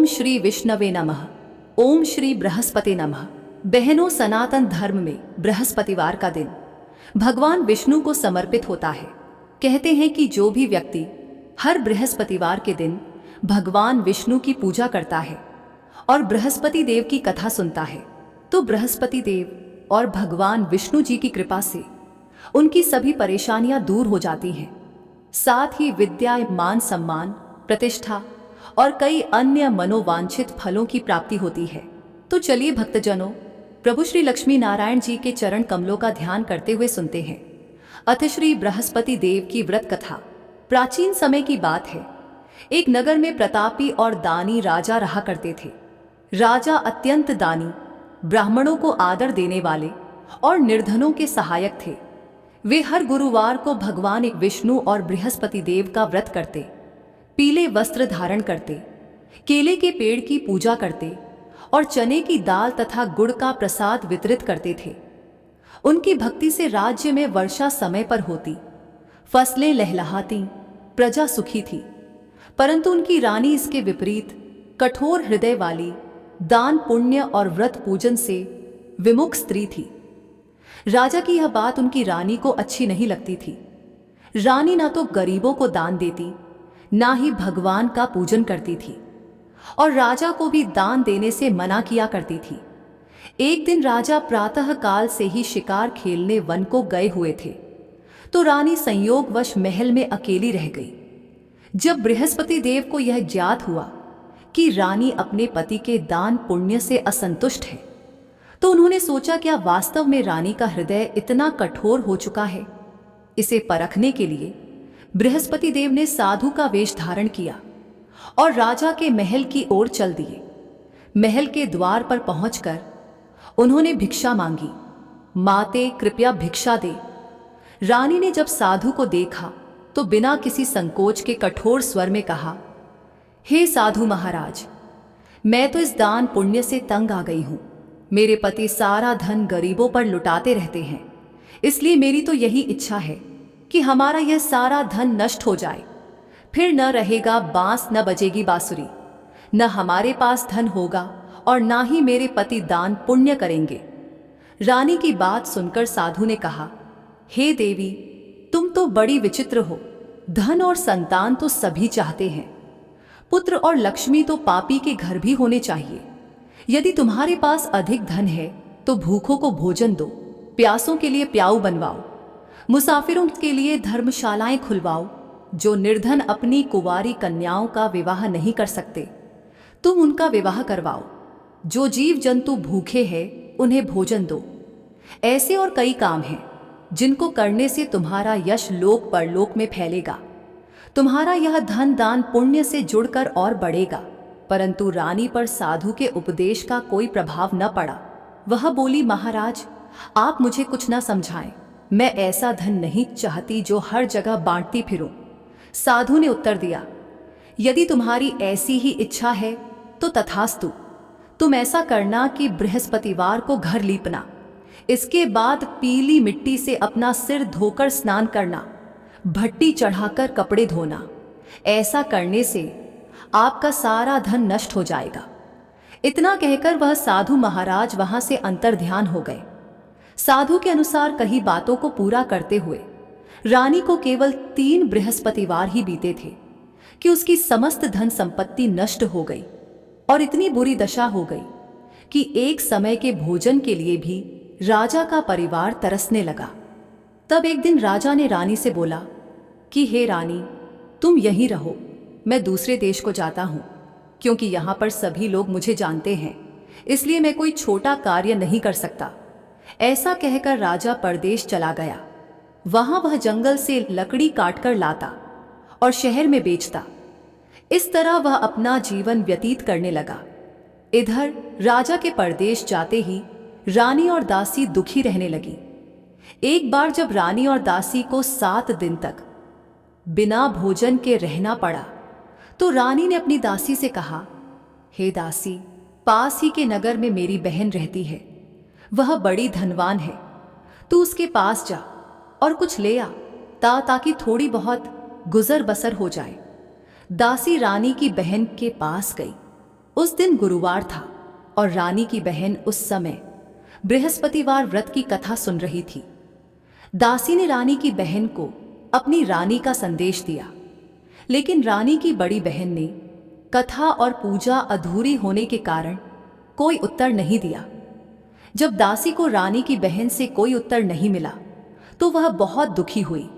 श्री विष्णवे नमः। ओम श्री बृहस्पति नमः। बहनों, सनातन धर्म में बृहस्पतिवार का दिन भगवान विष्णु को समर्पित होता है। कहते हैं कि जो भी व्यक्ति हर बृहस्पतिवार के दिन भगवान विष्णु की पूजा करता है और बृहस्पति देव की कथा सुनता है तो बृहस्पति देव और भगवान विष्णु जी की कृपा से उनकी सभी परेशानियां दूर हो जाती हैं। साथ ही विद्या, मान सम्मान, प्रतिष्ठा और कई अन्य मनोवांछित फलों की प्राप्ति होती है। तो चलिए भक्तजनों, प्रभु श्री लक्ष्मी नारायण जी के चरण कमलों का ध्यान करते हुए सुनते हैं अथ श्री बृहस्पति देव की व्रत कथा। प्राचीन समय की बात है। एक नगर में प्रतापी और दानी राजा रहा करते थे। राजा अत्यंत दानी, ब्राह्मणों को आदर देने वाले और निर्धनों के सहायक थे। वे हर गुरुवार को भगवान विष्णु और बृहस्पति देव का व्रत करते, पीले वस्त्र धारण करते, केले के पेड़ की पूजा करते और चने की दाल तथा गुड़ का प्रसाद वितरित करते थे। उनकी भक्ति से राज्य में वर्षा समय पर होती, फसलें लहलहाती, प्रजा सुखी थी। परंतु उनकी रानी इसके विपरीत कठोर हृदय वाली, दान पुण्य और व्रत पूजन से विमुख स्त्री थी। राजा की यह बात उनकी रानी को अच्छी नहीं लगती थी। रानी ना तो गरीबों को दान देती, ना ही भगवान का पूजन करती थी और राजा को भी दान देने से मना किया करती थी। एक दिन राजा प्रातः काल से ही शिकार खेलने वन को गए हुए थे तो रानी संयोगवश महल में अकेली रह गई। जब बृहस्पति देव को यह ज्ञात हुआ कि रानी अपने पति के दान पुण्य से असंतुष्ट है तो उन्होंने सोचा, क्या वास्तव में रानी का हृदय इतना कठोर हो चुका है? इसे परखने के लिए बृहस्पति देव ने साधु का वेश धारण किया और राजा के महल की ओर चल दिए। महल के द्वार पर पहुंचकर उन्होंने भिक्षा मांगी। माते, कृपया भिक्षा दे। रानी ने जब साधु को देखा तो बिना किसी संकोच के कठोर स्वर में कहा, हे साधु महाराज, मैं तो इस दान पुण्य से तंग आ गई हूं। मेरे पति सारा धन गरीबों पर लुटाते रहते हैं, इसलिए मेरी तो यही इच्छा है कि हमारा यह सारा धन नष्ट हो जाए। फिर न रहेगा बांस, न बजेगी बांसुरी, न हमारे पास धन होगा और ना ही मेरे पति दान पुण्य करेंगे। रानी की बात सुनकर साधु ने कहा, हे देवी, तुम तो बड़ी विचित्र हो। धन और संतान तो सभी चाहते हैं, पुत्र और लक्ष्मी तो पापी के घर भी होने चाहिए। यदि तुम्हारे पास अधिक धन है तो भूखों को भोजन दो, प्यासों के लिए प्याऊ बनवाओ, मुसाफिरों के लिए धर्मशालाएं खुलवाओ। जो निर्धन अपनी कुंवारी कन्याओं का विवाह नहीं कर सकते, तुम उनका विवाह करवाओ। जो जीव जंतु भूखे हैं उन्हें भोजन दो। ऐसे और कई काम हैं जिनको करने से तुम्हारा यश लोक परलोक में फैलेगा। तुम्हारा यह धन दान पुण्य से जुड़कर और बढ़ेगा। परंतु रानी पर साधु के उपदेश का कोई प्रभाव न पड़ा। वह बोली, महाराज, आप मुझे कुछ न समझाएं। मैं ऐसा धन नहीं चाहती जो हर जगह बांटती फिरूं। साधु ने उत्तर दिया, यदि तुम्हारी ऐसी ही इच्छा है तो तथास्तु। तुम ऐसा करना कि बृहस्पतिवार को घर लीपना, इसके बाद पीली मिट्टी से अपना सिर धोकर स्नान करना, भट्टी चढ़ाकर कपड़े धोना। ऐसा करने से आपका सारा धन नष्ट हो जाएगा। इतना कहकर वह साधु महाराज वहां से अंतर्ध्यान हो गए। साधु के अनुसार कही बातों को पूरा करते हुए रानी को केवल 3 बृहस्पतिवार ही बीते थे कि उसकी समस्त धन संपत्ति नष्ट हो गई और इतनी बुरी दशा हो गई कि एक समय के भोजन के लिए भी राजा का परिवार तरसने लगा। तब एक दिन राजा ने रानी से बोला कि हे रानी, तुम यहीं रहो, मैं दूसरे देश को जाता हूं, क्योंकि यहां पर सभी लोग मुझे जानते हैं, इसलिए मैं कोई छोटा कार्य नहीं कर सकता। ऐसा कहकर राजा परदेश चला गया। वहां वह जंगल से लकड़ी काटकर लाता और शहर में बेचता। इस तरह वह अपना जीवन व्यतीत करने लगा। इधर राजा के परदेश जाते ही रानी और दासी दुखी रहने लगी। एक बार जब रानी और दासी को 7 दिन तक बिना भोजन के रहना पड़ा तो रानी ने अपनी दासी से कहा, हे दासी, पास ही के नगर में मेरी बहन रहती है, वह बड़ी धनवान है। तू उसके पास जा और कुछ ले आ ताकि थोड़ी बहुत गुजर बसर हो जाए। दासी रानी की बहन के पास गई, उस दिन गुरुवार था और रानी की बहन उस समय बृहस्पतिवार व्रत की कथा सुन रही थी। दासी ने रानी की बहन को अपनी रानी का संदेश दिया, लेकिन रानी की बड़ी बहन ने कथा और पूजा अधूरी होने के कारण कोई उत्तर नहीं दिया। जब दासी को रानी की बहन से कोई उत्तर नहीं मिला तो वह बहुत दुखी हुई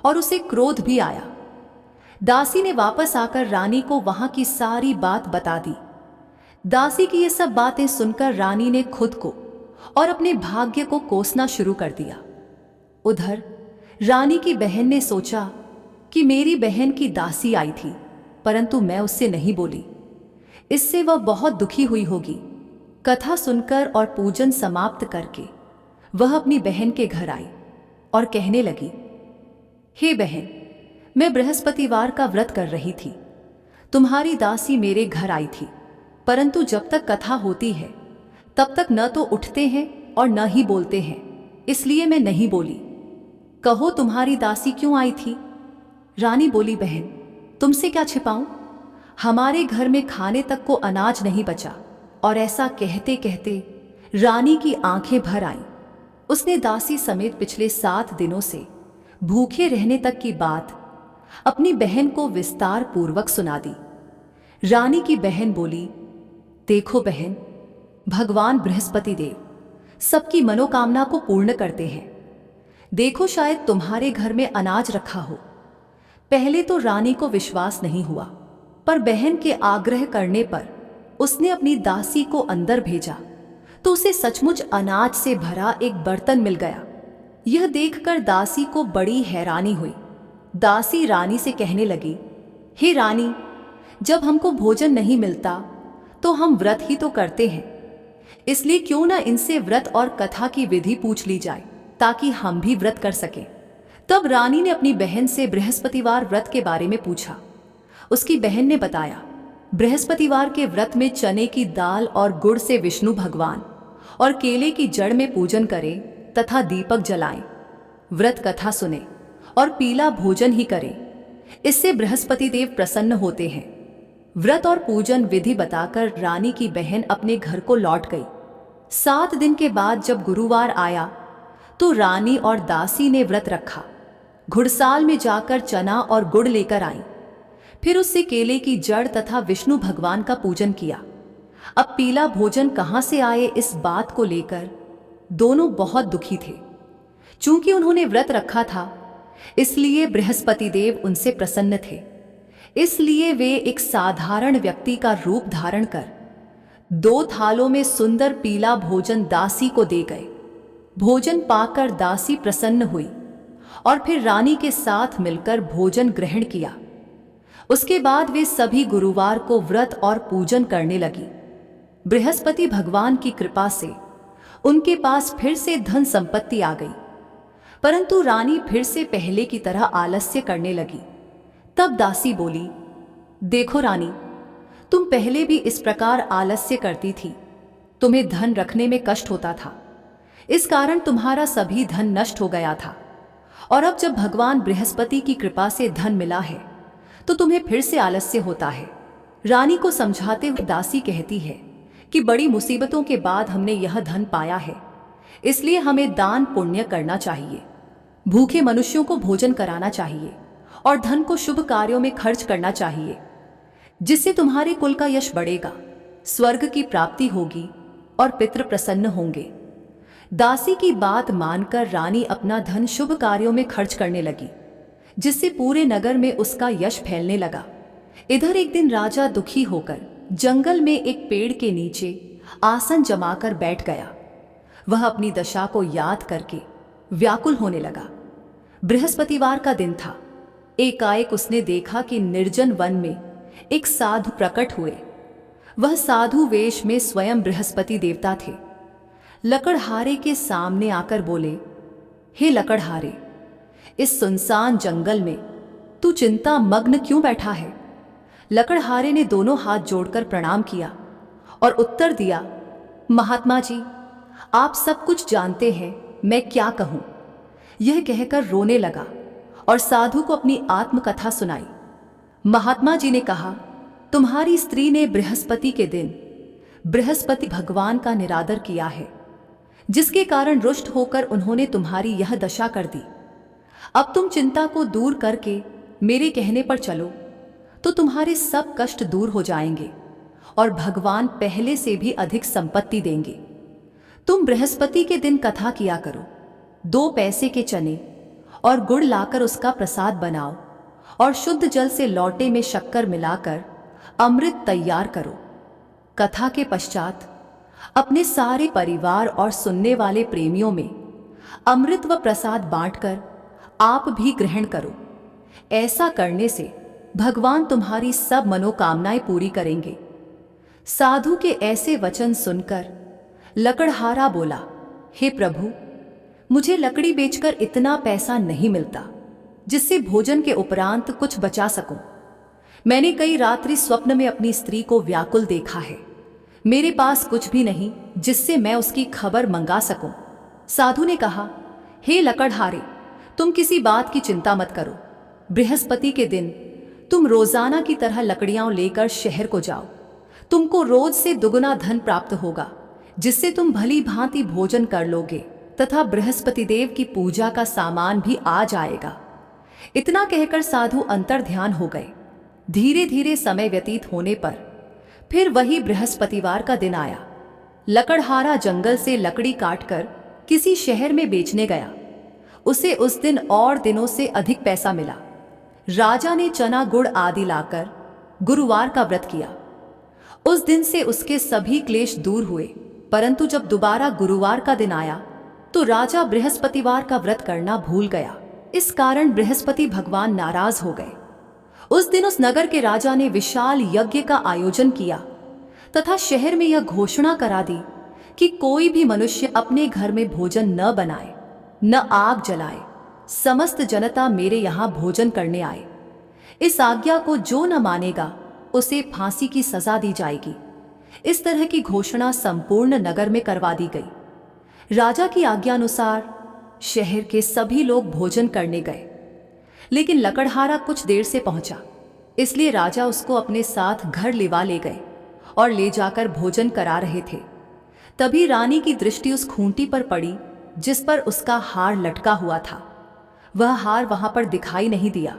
और उसे क्रोध भी आया। दासी ने वापस आकर रानी को वहां की सारी बात बता दी। दासी की ये सब बातें सुनकर रानी ने खुद को और अपने भाग्य को कोसना शुरू कर दिया। उधर रानी की बहन ने सोचा कि मेरी बहन की दासी आई थी, परंतु मैं उससे नहीं बोली, इससे वह बहुत दुखी हुई होगी। कथा सुनकर और पूजन समाप्त करके वह अपनी बहन के घर आई और कहने लगी, हे बहन, मैं बृहस्पतिवार का व्रत कर रही थी। तुम्हारी दासी मेरे घर आई थी, परंतु जब तक कथा होती है तब तक न तो उठते हैं और न ही बोलते हैं, इसलिए मैं नहीं बोली। कहो तुम्हारी दासी क्यों आई थी? रानी बोली, बहन, तुमसे क्या छिपाऊं? हमारे घर में खाने तक को अनाज नहीं बचा। और ऐसा कहते कहते रानी की आंखें भर आईं। उसने दासी समेत पिछले 7 दिनों से भूखे रहने तक की बात अपनी बहन को विस्तार पूर्वक सुना दी। रानी की बहन बोली, देखो बहन, भगवान बृहस्पति देव सबकी मनोकामना को पूर्ण करते हैं। देखो, शायद तुम्हारे घर में अनाज रखा हो। पहले तो रानी को विश्वास नहीं हुआ, पर बहन के आग्रह करने पर उसने अपनी दासी को अंदर भेजा तो उसे सचमुच अनाज से भरा एक बर्तन मिल गया। यह देखकर दासी को बड़ी हैरानी हुई। दासी रानी से कहने लगी, हे रानी, जब हमको भोजन नहीं मिलता तो हम व्रत ही तो करते हैं, इसलिए क्यों ना इनसे व्रत और कथा की विधि पूछ ली जाए ताकि हम भी व्रत कर सकें। तब रानी ने अपनी बहन से बृहस्पतिवार व्रत के बारे में पूछा। उसकी बहन ने बताया, बृहस्पतिवार के व्रत में चने की दाल और गुड़ से विष्णु भगवान और केले की जड़ में पूजन करें तथा दीपक जलाएं, व्रत कथा सुने और पीला भोजन ही करें, इससे बृहस्पति देव प्रसन्न होते हैं। व्रत और पूजन विधि बताकर रानी की बहन अपने घर को लौट गई। 7 दिन के बाद जब गुरुवार आया तो रानी और दासी ने व्रत रखा। घुड़साल में जाकर चना और गुड़ लेकर आई, फिर उससे केले की जड़ तथा विष्णु भगवान का पूजन किया। अब पीला भोजन कहां से आए, इस बात को लेकर दोनों बहुत दुखी थे। चूंकि उन्होंने व्रत रखा था, इसलिए बृहस्पति देव उनसे प्रसन्न थे। इसलिए वे एक साधारण व्यक्ति का रूप धारण कर 2 थालों में सुंदर पीला भोजन दासी को दे गए। भोजन पाकर दासी प्रसन्न हुई और फिर रानी के साथ मिलकर भोजन ग्रहण किया। उसके बाद वे सभी गुरुवार को व्रत और पूजन करने लगी। बृहस्पति भगवान की कृपा से उनके पास फिर से धन संपत्ति आ गई, परंतु रानी फिर से पहले की तरह आलस्य करने लगी। तब दासी बोली, देखो रानी, तुम पहले भी इस प्रकार आलस्य करती थी। तुम्हें धन रखने में कष्ट होता था, इस कारण तुम्हारा सभी धन नष्ट हो गया था। और अब जब भगवान बृहस्पति की कृपा से धन मिला है तो तुम्हें फिर से आलस्य होता है। रानी को समझाते हुए दासी कहती है कि बड़ी मुसीबतों के बाद हमने यह धन पाया है, इसलिए हमें दान पुण्य करना चाहिए, भूखे मनुष्यों को भोजन कराना चाहिए और धन को शुभ कार्यों में खर्च करना चाहिए, जिससे तुम्हारे कुल का यश बढ़ेगा, स्वर्ग की प्राप्ति होगी और पितृ प्रसन्न होंगे। दासी की बात मानकर रानी अपना धन शुभ कार्यों में खर्च करने लगी, जिससे पूरे नगर में उसका यश फैलने लगा। इधर एक दिन राजा दुखी होकर जंगल में एक पेड़ के नीचे आसन जमाकर बैठ गया। वह अपनी दशा को याद करके व्याकुल होने लगा। बृहस्पतिवार का दिन था। एकाएक उसने देखा कि निर्जन वन में एक साधु प्रकट हुए। वह साधु वेश में स्वयं बृहस्पति देवता थे। लकड़हारे के सामने आकर बोले, हे लकड़हारे, इस सुनसान जंगल में तू चिंता मग्न क्यों बैठा है? लकड़हारे ने दोनों हाथ जोड़कर प्रणाम किया और उत्तर दिया, महात्मा जी, आप सब कुछ जानते हैं, मैं क्या कहूं। यह कहकर रोने लगा और साधु को अपनी आत्मकथा सुनाई। महात्मा जी ने कहा, तुम्हारी स्त्री ने बृहस्पति के दिन बृहस्पति भगवान का निरादर किया है, जिसके कारण रुष्ट होकर उन्होंने तुम्हारी यह दशा कर दी। अब तुम चिंता को दूर करके मेरे कहने पर चलो तो तुम्हारे सब कष्ट दूर हो जाएंगे और भगवान पहले से भी अधिक संपत्ति देंगे। तुम बृहस्पति के दिन कथा किया करो, 2 पैसे के चने और गुड़ लाकर उसका प्रसाद बनाओ और शुद्ध जल से लौटे में शक्कर मिलाकर अमृत तैयार करो। कथा के पश्चात अपने सारे परिवार और सुनने वाले प्रेमियों में अमृत व प्रसाद बांटकर आप भी ग्रहण करो। ऐसा करने से भगवान तुम्हारी सब मनोकामनाएं पूरी करेंगे। साधु के ऐसे वचन सुनकर लकड़हारा बोला, हे प्रभु, मुझे लकड़ी बेचकर इतना पैसा नहीं मिलता जिससे भोजन के उपरांत कुछ बचा सकूं। मैंने कई रात्रि स्वप्न में अपनी स्त्री को व्याकुल देखा है। मेरे पास कुछ भी नहीं जिससे मैं उसकी खबर मंगा सकूं। साधु ने कहा, हे लकड़हारे, तुम किसी बात की चिंता मत करो। बृहस्पति के दिन तुम रोजाना की तरह लकड़ियां लेकर शहर को जाओ। तुमको रोज से दुगुना धन प्राप्त होगा, जिससे तुम भली भांति भोजन कर लोगे तथा बृहस्पति देव की पूजा का सामान भी आ जाएगा। इतना कहकर साधु अंतर्ध्यान हो गए। धीरे धीरे समय व्यतीत होने पर फिर वही बृहस्पतिवार का दिन आया। लकड़हारा जंगल से लकड़ी काटकर किसी शहर में बेचने गया। उसे उस दिन और दिनों से अधिक पैसा मिला। राजा ने चना गुड़ आदि लाकर गुरुवार का व्रत किया। उस दिन से उसके सभी क्लेश दूर हुए। परंतु जब दोबारा गुरुवार का दिन आया तो राजा बृहस्पतिवार का व्रत करना भूल गया। इस कारण बृहस्पति भगवान नाराज हो गए। उस दिन उस नगर के राजा ने विशाल यज्ञ का आयोजन किया तथा शहर में यह घोषणा करा दी कि कोई भी मनुष्य अपने घर में भोजन न बनाए, न आग जलाए। समस्त जनता मेरे यहाँ भोजन करने आए। इस आज्ञा को जो न मानेगा उसे फांसी की सजा दी जाएगी। इस तरह की घोषणा संपूर्ण नगर में करवा दी गई। राजा की आज्ञानुसार शहर के सभी लोग भोजन करने गए, लेकिन लकड़हारा कुछ देर से पहुंचा। इसलिए राजा उसको अपने साथ घर लिवा ले गए और ले जाकर भोजन करा रहे थे। तभी रानी की दृष्टि उस खूंटी पर पड़ी जिस पर उसका हार लटका हुआ था। वह हार वहां पर दिखाई नहीं दिया।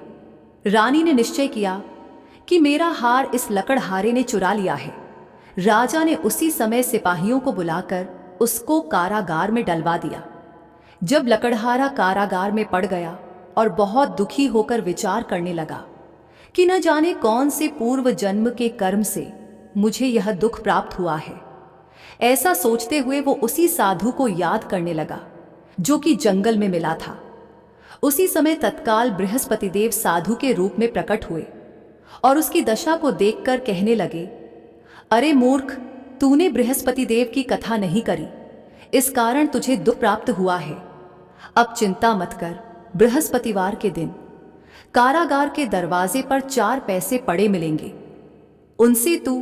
रानी ने निश्चय किया कि मेरा हार इस लकड़हारे ने चुरा लिया है। राजा ने उसी समय सिपाहियों को बुलाकर उसको कारागार में डलवा दिया। जब लकड़हारा कारागार में पड़ गया और बहुत दुखी होकर विचार करने लगा कि न जाने कौन से पूर्व जन्म के कर्म से मुझे यह दुख प्राप्त हुआ है। ऐसा सोचते हुए वो उसी साधु को याद करने लगा जो कि जंगल में मिला था। उसी समय तत्काल बृहस्पति देव साधु के रूप में प्रकट हुए और उसकी दशा को देखकर कहने लगे, अरे मूर्ख, तूने बृहस्पति देव की कथा नहीं करी, इस कारण तुझे दुख प्राप्त हुआ है। अब चिंता मत कर। बृहस्पतिवार के दिन कारागार के दरवाजे पर 4 पैसे पड़े मिलेंगे। उनसे तू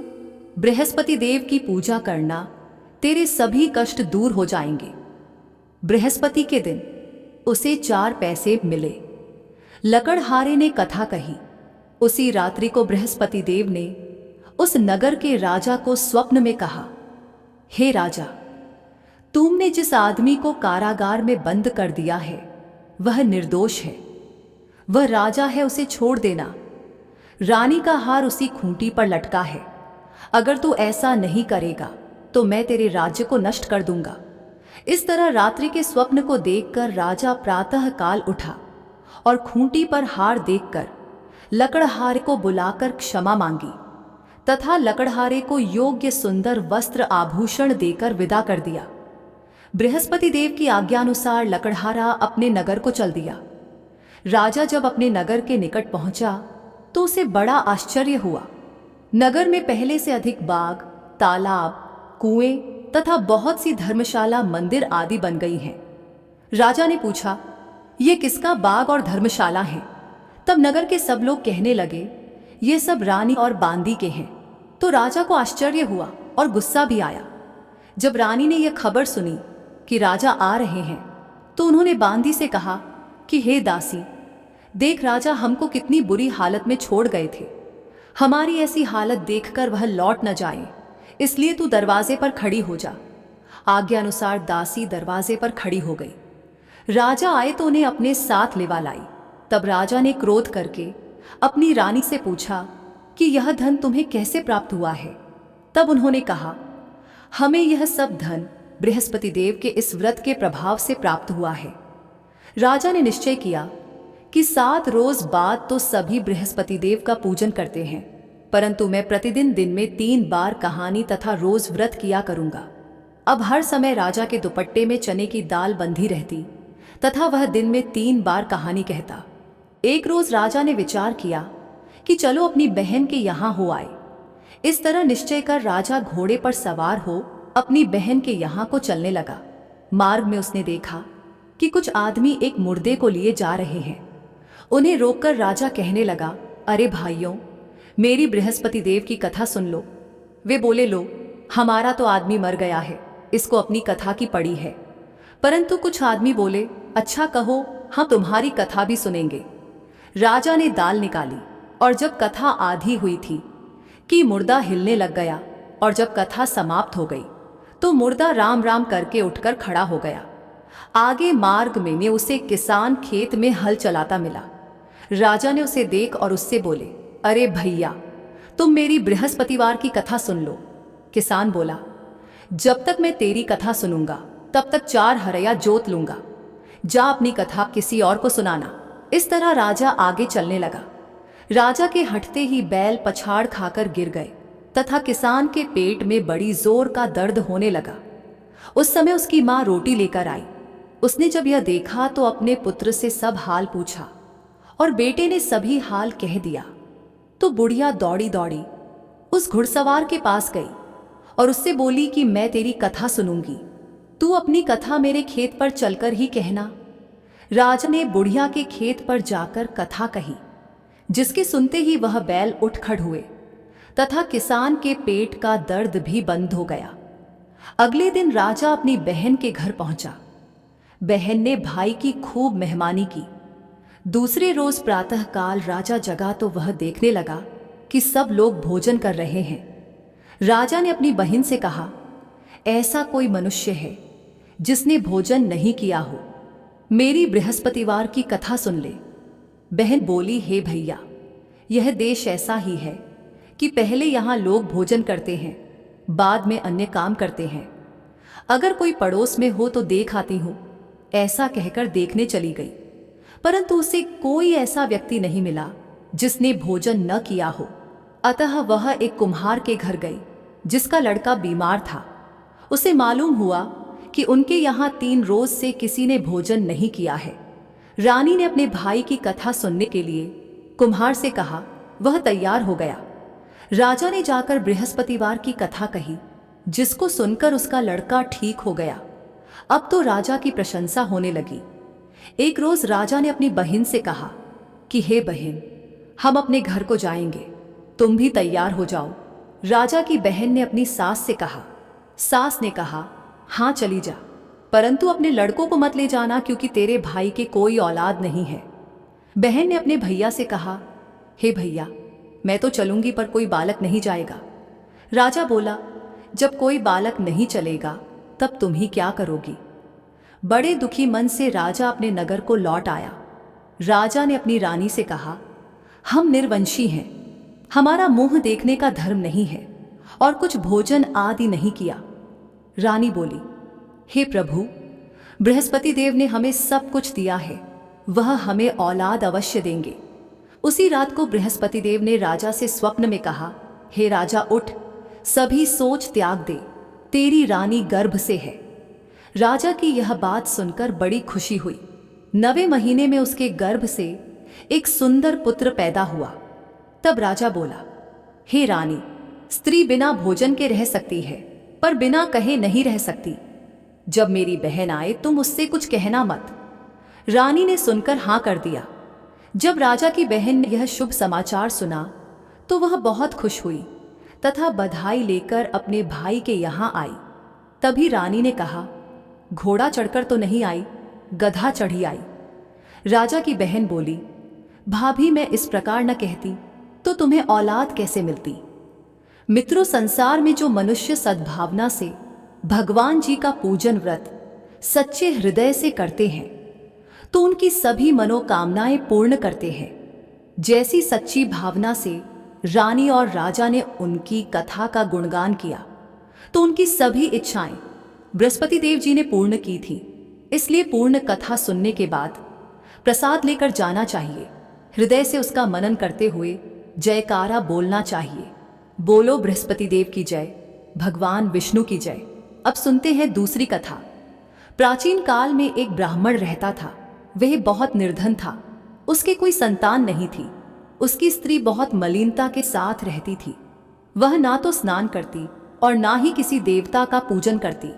बृहस्पति देव की पूजा करना, तेरे सभी कष्ट दूर हो जाएंगे। बृहस्पति के दिन उसे 4 पैसे मिले। लकड़हारे ने कथा कही। उसी रात्रि को बृहस्पति देव ने उस नगर के राजा को स्वप्न में कहा, हे राजा, तुमने जिस आदमी को कारागार में बंद कर दिया है वह निर्दोष है। वह राजा है, उसे छोड़ देना। रानी का हार उसी खूंटी पर लटका है। अगर तू ऐसा नहीं करेगा तो मैं तेरे राज्य को नष्ट कर दूंगा। इस तरह रात्रि के स्वप्न को देखकर राजा प्रातः काल उठा और खूंटी पर हार देखकर लकड़हारे को बुलाकर क्षमा मांगी तथा लकड़हारे को योग्य सुंदर वस्त्र आभूषण देकर विदा कर दिया। बृहस्पति देव की आज्ञानुसार लकड़हारा अपने नगर को चल दिया। राजा जब अपने नगर के निकट पहुंचा तो उसे बड़ा आश्चर्य हुआ। नगर में पहले से अधिक बाग, तालाब, कुएं तथा बहुत सी धर्मशाला, मंदिर आदि बन गई हैं। राजा ने पूछा, ये किसका बाग और धर्मशाला है? तब नगर के सब लोग कहने लगे, ये सब रानी और बांदी के हैं। तो राजा को आश्चर्य हुआ और गुस्सा भी आया। जब रानी ने यह खबर सुनी कि राजा आ रहे हैं तो उन्होंने बांदी से कहा कि हे दासी, देख राजा हमको कितनी बुरी हालत में छोड़ गए थे। हमारी ऐसी हालत देखकर वह लौट न जाए, इसलिए तू दरवाजे पर खड़ी हो जा। आज्ञा अनुसार दासी दरवाजे पर खड़ी हो गई। राजा आए तो उन्हें अपने साथ लिवा लाई। तब राजा ने क्रोध करके अपनी रानी से पूछा कि यह धन तुम्हें कैसे प्राप्त हुआ है। तब उन्होंने कहा, हमें यह सब धन बृहस्पति देव के इस व्रत के प्रभाव से प्राप्त हुआ है। राजा ने निश्चय किया कि 7 रोज बाद तो सभी बृहस्पति देव का पूजन करते हैं, परंतु मैं प्रतिदिन दिन में 3 बार कहानी तथा रोज व्रत किया करूंगा। अब हर समय राजा के दुपट्टे में चने की दाल बंधी रहती तथा वह दिन में 3 बार कहानी कहता। एक रोज राजा ने विचार किया कि चलो अपनी बहन के यहाँ हो आए। इस तरह निश्चय कर राजा घोड़े पर सवार हो अपनी बहन के यहाँ को चलने लगा। मार्ग में उसने देखा कि कुछ आदमी एक मुर्दे को लिए जा रहे हैं। उन्हें रोककर राजा कहने लगा, अरे भाइयों, मेरी बृहस्पति देव की कथा सुन लो। वे बोले, लो, हमारा तो आदमी मर गया है, इसको अपनी कथा की पड़ी है। परंतु कुछ आदमी बोले, अच्छा कहो, हम तुम्हारी कथा भी सुनेंगे। राजा ने दाल निकाली और जब कथा आधी हुई थी कि मुर्दा हिलने लग गया, और जब कथा समाप्त हो गई तो मुर्दा राम राम करके उठकर खड़ा हो गया। आगे मार्ग में उसे किसान खेत में हल चलाता मिला। राजा ने उसे देख और उससे बोले, अरे भैया, तुम मेरी बृहस्पतिवार की कथा सुन लो। किसान बोला, जब तक मैं तेरी कथा सुनूंगा तब तक 4 हरया जोत लूंगा। जा अपनी कथा किसी और को सुनाना। इस तरह राजा आगे चलने लगा। राजा के हटते ही बैल पछाड़ खाकर गिर गए तथा किसान के पेट में बड़ी जोर का दर्द होने लगा। उस समय उसकी माँ रोटी लेकर आई। उसने जब यह देखा तो अपने पुत्र से सब हाल पूछा और बेटे ने सभी हाल कह दिया। तो बुढ़िया दौड़ी दौड़ी उस घुड़सवार के पास गई और उससे बोली कि मैं तेरी कथा सुनूंगी, तू अपनी कथा मेरे खेत पर चलकर ही कहना। राजा ने बुढ़िया के खेत पर जाकर कथा कही, जिसके सुनते ही वह बैल उठ खड़ हुए तथा किसान के पेट का दर्द भी बंद हो गया। अगले दिन राजा अपनी बहन के घर पहुंचा। बहन ने भाई की खूब मेहमानी की। दूसरे रोज प्रातःकाल राजा जगा तो वह देखने लगा कि सब लोग भोजन कर रहे हैं। राजा ने अपनी बहन से कहा, ऐसा कोई मनुष्य है जिसने भोजन नहीं किया हो, मेरी बृहस्पतिवार की कथा सुन ले। बहन बोली, हे भैया, यह देश ऐसा ही है कि पहले यहाँ लोग भोजन करते हैं, बाद में अन्य काम करते हैं। अगर कोई पड़ोस में हो तो देख आती हूँ। ऐसा कहकर देखने चली गई, परंतु उसे कोई ऐसा व्यक्ति नहीं मिला जिसने भोजन न किया हो। अतः वह एक कुम्हार के घर गई जिसका लड़का बीमार था। उसे मालूम हुआ कि उनके यहाँ 3 रोज से किसी ने भोजन नहीं किया है। रानी ने अपने भाई की कथा सुनने के लिए कुम्हार से कहा। वह तैयार हो गया। राजा ने जाकर बृहस्पतिवार की कथा कही, जिसको सुनकर उसका लड़का ठीक हो गया। अब तो राजा की प्रशंसा होने लगी। एक रोज राजा ने अपनी बहन से कहा कि हे बहन, हम अपने घर को जाएंगे, तुम भी तैयार हो जाओ। राजा की बहन ने अपनी सास से कहा। सास ने कहा, हाँ चली जा, परंतु अपने लड़कों को मत ले जाना, क्योंकि तेरे भाई के कोई औलाद नहीं है। बहन ने अपने भैया से कहा, हे भैया, मैं तो चलूंगी पर कोई बालक नहीं जाएगा। राजा बोला, जब कोई बालक नहीं चलेगा तब तुम ही क्या करोगी। बड़े दुखी मन से राजा अपने नगर को लौट आया। राजा ने अपनी रानी से कहा, हम निर्वंशी हैं, हमारा मुंह देखने का धर्म नहीं है और कुछ भोजन आदि नहीं किया। रानी बोली, हे प्रभु, बृहस्पति देव ने हमें सब कुछ दिया है, वह हमें औलाद अवश्य देंगे। उसी रात को बृहस्पति देव ने राजा से स्वप्न में कहा, हे राजा, उठ, सभी सोच त्याग दे, तेरी रानी गर्भ से है। राजा की यह बात सुनकर बड़ी खुशी हुई। 9वें महीने में उसके गर्भ से एक सुंदर पुत्र पैदा हुआ। तब राजा बोला, हे रानी, स्त्री बिना भोजन के रह सकती है, पर बिना कहे नहीं रह सकती। जब मेरी बहन आए तुम उससे कुछ कहना मत। रानी ने सुनकर हाँ कर दिया। जब राजा की बहन ने यह शुभ समाचार सुना तो वह बहुत खुश हुई तथा बधाई लेकर अपने भाई के यहाँ आई। तभी रानी ने कहा, घोड़ा चढ़कर तो नहीं आई, गधा चढ़ी आई। राजा की बहन बोली, भाभी, मैं इस प्रकार न कहती तो तुम्हें औलाद कैसे मिलती। मित्रों, संसार में जो मनुष्य सद्भावना से भगवान जी का पूजन व्रत सच्चे हृदय से करते हैं तो उनकी सभी मनोकामनाएं पूर्ण करते हैं। जैसी सच्ची भावना से रानी और राजा ने उनकी कथा का गुणगान किया तो उनकी सभी इच्छाएं बृहस्पति देव जी ने पूर्ण की थी। इसलिए पूर्ण कथा सुनने के बाद प्रसाद लेकर जाना चाहिए। हृदय से उसका मनन करते हुए जयकारा बोलना चाहिए। बोलो बृहस्पति देव की जय, भगवान विष्णु की जय। अब सुनते हैं दूसरी कथा। प्राचीन काल में एक ब्राह्मण रहता था। वह बहुत निर्धन था। उसके कोई संतान नहीं थी। उसकी स्त्री बहुत मलिनता के साथ रहती थी। वह ना तो स्नान करती और ना ही किसी देवता का पूजन करती।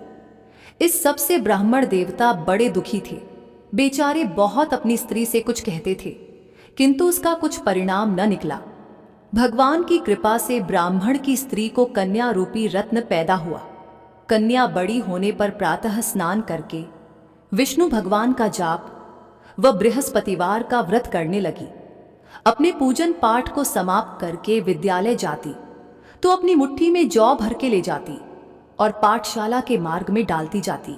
इस सब से ब्राह्मण देवता बड़े दुखी थे। बेचारे बहुत अपनी स्त्री से कुछ कहते थे, किंतु उसका कुछ परिणाम न निकला। भगवान की कृपा से ब्राह्मण की स्त्री को कन्या रूपी रत्न पैदा हुआ। कन्या बड़ी होने पर प्रातः स्नान करके विष्णु भगवान का जाप व बृहस्पतिवार का व्रत करने लगी। अपने पूजन पाठ को समाप्त करके विद्यालय जाती तो अपनी मुट्ठी में जौ भर के ले जाती और पाठशाला के मार्ग में डालती जाती।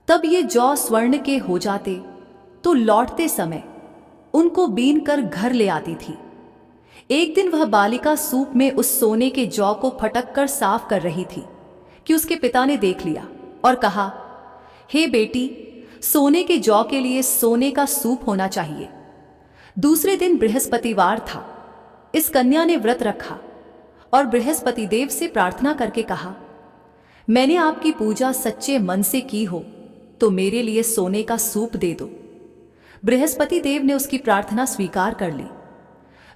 तब ये जौ स्वर्ण के हो जाते तो लौटते समय उनको बीन कर घर ले आती थी। एक दिन वह बालिका सूप में उस सोने के जौ को फटक कर साफ कर रही थी कि उसके पिता ने देख लिया और कहा, हे बेटी, सोने के जौ के लिए सोने का सूप होना चाहिए। दूसरे दिन बृहस्पतिवार था। इस कन्या ने व्रत रखा और बृहस्पति देव से प्रार्थना करके कहा, मैंने आपकी पूजा सच्चे मन से की हो तो मेरे लिए सोने का सूप दे दो। बृहस्पति देव ने उसकी प्रार्थना स्वीकार कर ली।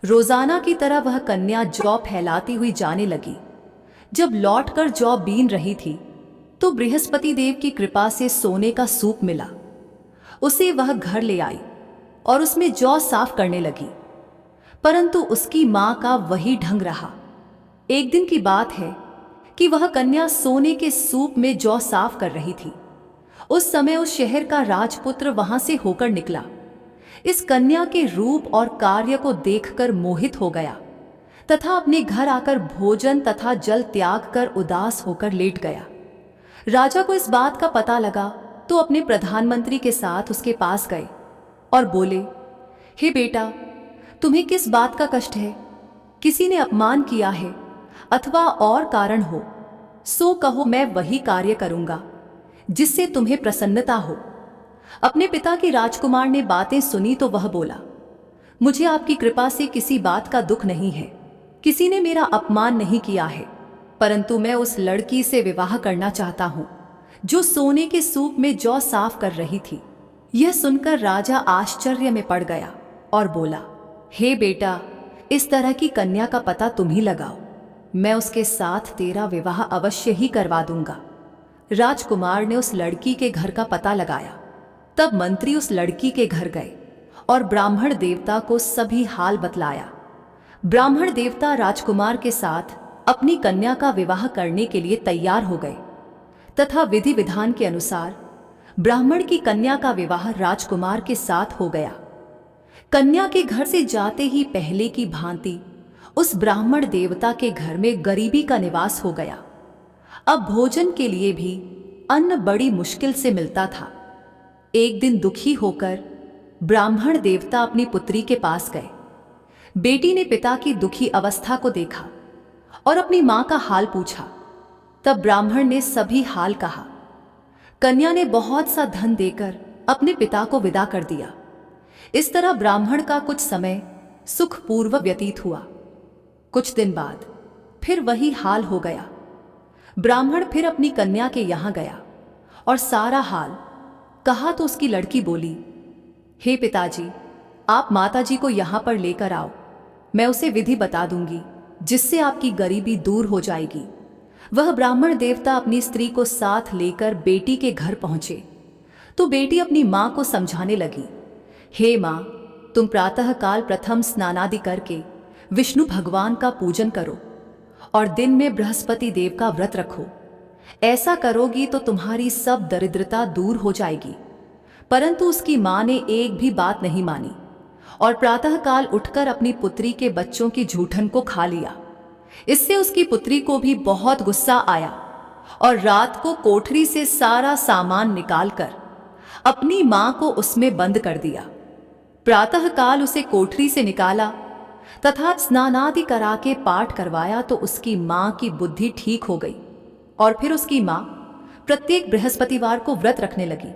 रोजाना की तरह वह कन्या जौ फैलाती हुई जाने लगी। जब लौटकर जौ बीन रही थी तो बृहस्पति देव की कृपा से सोने का सूप मिला। उसे वह घर ले आई और उसमें जौ साफ करने लगी, परंतु उसकी मां का वही ढंग रहा। एक दिन की बात है कि वह कन्या सोने के सूप में जौ साफ कर रही थी। उस समय उस शहर का राजपुत्र वहां से होकर निकला। इस कन्या के रूप और कार्य को देखकर मोहित हो गया तथा अपने घर आकर भोजन तथा जल त्याग कर उदास होकर लेट गया। राजा को इस बात का पता लगा तो अपने प्रधानमंत्री के साथ उसके पास गए और बोले, हे बेटा, तुम्हें किस बात का कष्ट है? किसी ने अपमान किया है अथवा और कारण हो सो कहो, मैं वही कार्य करूंगा जिससे तुम्हें प्रसन्नता हो। अपने पिता की राजकुमार ने बातें सुनी तो वह बोला, मुझे आपकी कृपा से किसी बात का दुख नहीं है। किसी ने मेरा अपमान नहीं किया है, परंतु मैं उस लड़की से विवाह करना चाहता हूं जो सोने के सूप में जौ साफ कर रही थी। यह सुनकर राजा आश्चर्य में पड़ गया और बोला, हे बेटा, इस तरह की कन्या का पता तुम ही लगाओ। मैं उसके साथ तेरा विवाह अवश्य ही करवा दूंगा। राजकुमार ने उस लड़की के घर का पता लगाया। तब मंत्री उस लड़की के घर गए और ब्राह्मण देवता को सभी हाल बतलाया। ब्राह्मण देवता राजकुमार के साथ अपनी कन्या का विवाह करने के लिए तैयार हो गए तथा विधि विधान के अनुसार ब्राह्मण की कन्या का विवाह राजकुमार के साथ हो गया। कन्या के घर से जाते ही पहले की भांति उस ब्राह्मण देवता के घर में गरीबी का निवास हो गया। अब भोजन के लिए भी अन्न बड़ी मुश्किल से मिलता था। एक दिन दुखी होकर ब्राह्मण देवता अपनी पुत्री के पास गए। बेटी ने पिता की दुखी अवस्था को देखा और अपनी मां का हाल पूछा। तब ब्राह्मण ने सभी हाल कहा। कन्या ने बहुत सा धन देकर अपने पिता को विदा कर दिया। इस तरह ब्राह्मण का कुछ समय सुखपूर्वक व्यतीत हुआ। कुछ दिन बाद फिर वही हाल हो गया। ब्राह्मण फिर अपनी कन्या के यहां गया और सारा हाल कहा तो उसकी लड़की बोली, हे पिताजी, आप माताजी को यहां पर लेकर आओ। मैं उसे विधि बता दूंगी जिससे आपकी गरीबी दूर हो जाएगी। वह ब्राह्मण देवता अपनी स्त्री को साथ लेकर बेटी के घर पहुंचे तो बेटी अपनी मां को समझाने लगी, हे मां, तुम प्रातःकाल प्रथम स्नानादि करके विष्णु भगवान का पूजन करो और दिन में बृहस्पति देव का व्रत रखो। ऐसा करोगी तो तुम्हारी सब दरिद्रता दूर हो जाएगी। परंतु उसकी मां ने एक भी बात नहीं मानी और प्रातःकाल उठकर अपनी पुत्री के बच्चों की जूठन को खा लिया। इससे उसकी पुत्री को भी बहुत गुस्सा आया और रात को कोठरी से सारा सामान निकालकर अपनी मां को उसमें बंद कर दिया। प्रातःकाल उसे कोठरी से निकाला तथा स्नानादि करा के पाठ करवाया तो उसकी मां की बुद्धि ठीक हो गई और फिर उसकी मां प्रत्येक बृहस्पतिवार को व्रत रखने लगी।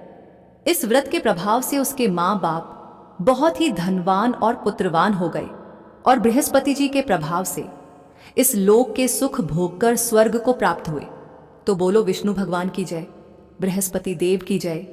इस व्रत के प्रभाव से उसके मां बाप बहुत ही धनवान और पुत्रवान हो गए और बृहस्पति जी के प्रभाव से इस लोक के सुख भोगकर स्वर्ग को प्राप्त हुए। तो बोलो विष्णु भगवान की जय, बृहस्पति देव की जय।